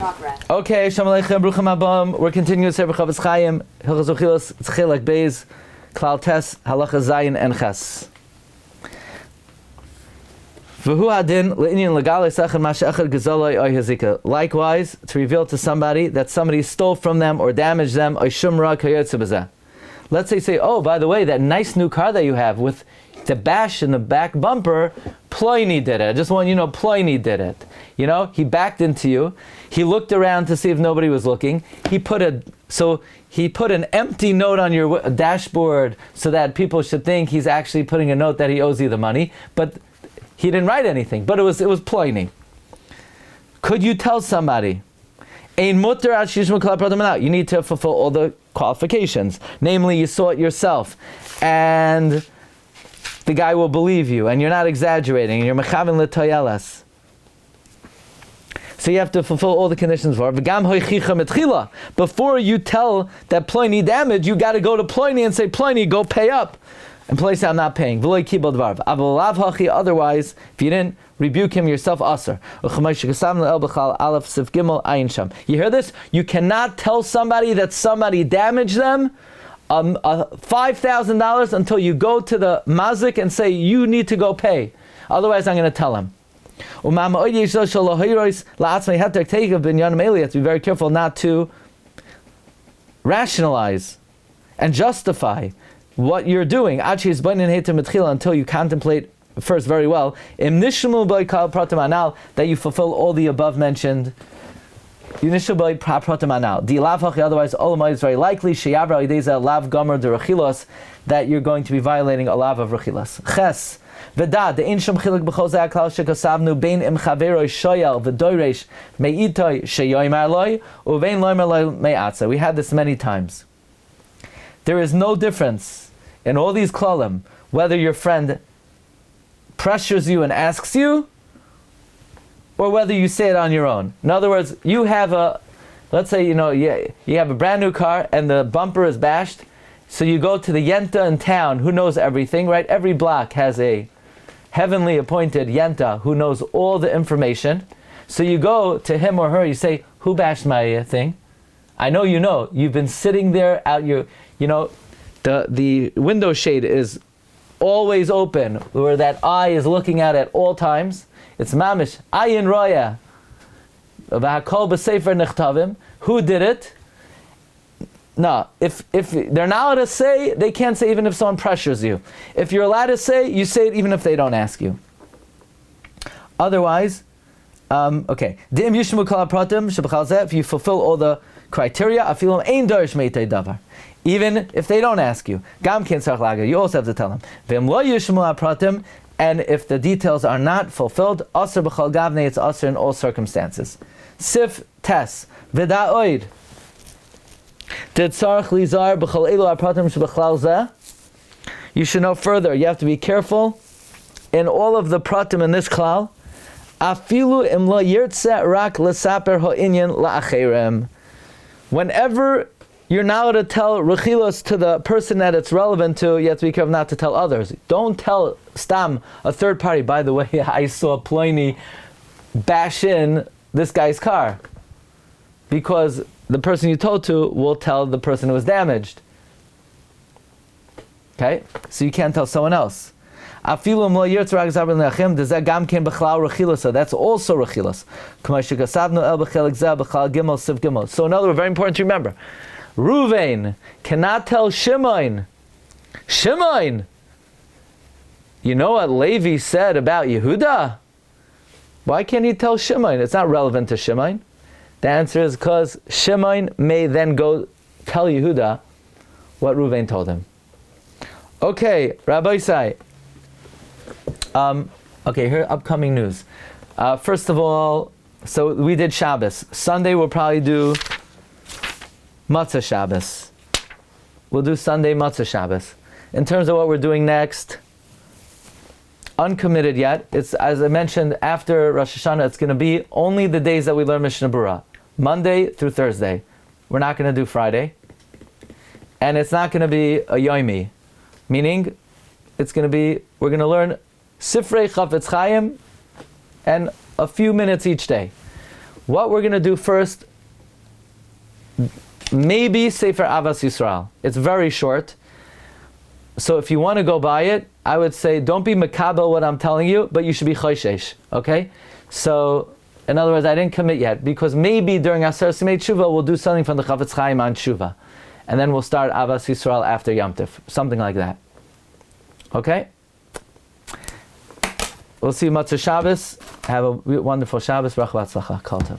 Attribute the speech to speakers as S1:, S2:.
S1: Okay, Shalom Aleichem, Bruchim Abam. We're continuing with Chofetz Chaim, Hilchos Rechilus, Tzchilek Beis, Klal Tes, Halacha Zayin and Ches. V'hu hadin le'inyan legalei sechem ma she'echad gezoloi oy hazika. Likewise, to reveal to somebody that somebody stole from them or damaged them, oy shumra kayotze b'zeh. Let's say, oh, by the way, that nice new car that you have with the bash in the back bumper, Ploini did it. I just want you to know, Ploini did it. You know, he backed into you. He looked around to see if nobody was looking. He put an empty note on your dashboard so that people should think he's actually putting a note that he owes you the money. But he didn't write anything. But it was Ploini. Could you tell somebody? You need to fulfill all the qualifications. Namely, you saw it yourself. And the guy will believe you, and you're not exaggerating, and you're mechavin l'toyelas. So you have to fulfill all the conditions for it. Before you tell that Ploini damage, you got to go to Ploini and say, Ploini, go pay up. And Ploini say, I'm not paying. Otherwise, if you didn't, rebuke him yourself, aser. You hear this? You cannot tell somebody that somebody damaged them $5,000 until you go to the mazik and say, you need to go pay. Otherwise, I'm going to tell him. You have to be very careful not to rationalize and justify what you're doing until you contemplate first very well that you fulfill all the above mentioned. Otherwise, it's very likely that you're going to be violating a law of Rechilus. Ches. We had this many times. There is no difference in all these klalim whether your friend pressures you and asks you, or whether you say it on your own. In other words, you have let's say you have a brand new car and the bumper is bashed, so you go to the yenta in town who knows everything, right? Every block has a heavenly appointed yenta who knows all the information. So you go to him or her, you say, who bashed my thing? I know you know. You've been sitting there out the window shade is always open, where that eye is looking at all times. It's mamish, ayin roya. V'hakol b'sefer nechtavim. Who did it? No, if they're not allowed to say, they can't say even if someone pressures you. If you're allowed to say, you say it even if they don't ask you. Otherwise, okay. If you fulfill all the criteria, even if they don't ask you, you also have to tell them. And if the details are not fulfilled, it's asr in all circumstances. Sif tes v'da'oid. You should know further. You have to be careful in all of the pratim in this klal. Whenever you're now to tell Rechilus to the person that it's relevant to, you have to be careful not to tell others. Don't tell stam, a third party. By the way, I saw Ploini bash in this guy's car, because the person you told to will tell the person who was damaged. Okay? So you can't tell someone else. That's also Rechilus. So in other words, very important to remember, Ruvain cannot tell Shimon, you know what Levi said about Yehuda? Why can't he tell Shimon? It's not relevant to Shimon. The answer is because Shimon may then go tell Yehuda what Ruvain told him. Okay, Rabbi Isai. Okay, here upcoming news. First of all, so we did Shabbos. Sunday we'll probably do Matzah Shabbos. We'll do Sunday Matzah Shabbos. In terms of what we're doing next, uncommitted yet. It's, as I mentioned, after Rosh Hashanah, it's going to be only the days that we learn Mishnah Berurah. Monday through Thursday. We're not going to do Friday. And it's not going to be a Yomi. Meaning, it's going to be, we're going to learn Sifrei Chofetz Chaim and a few minutes each day. What we're going to do first, maybe Sefer Avas Yisrael. It's very short. So if you want to go buy it, I would say don't be makabel what I'm telling you, but you should be choishesh. Okay? So, in other words, I didn't commit yet, because maybe during Aser Simei Tshuva we'll do something from the Chofetz Chaim on Tshuva. And then we'll start Avas Yisrael after Yom Tov. Something like that. Okay? We'll see you Matzah Shabbos. Have a wonderful Shabbos. Brach v'atzlacha. Kol tov.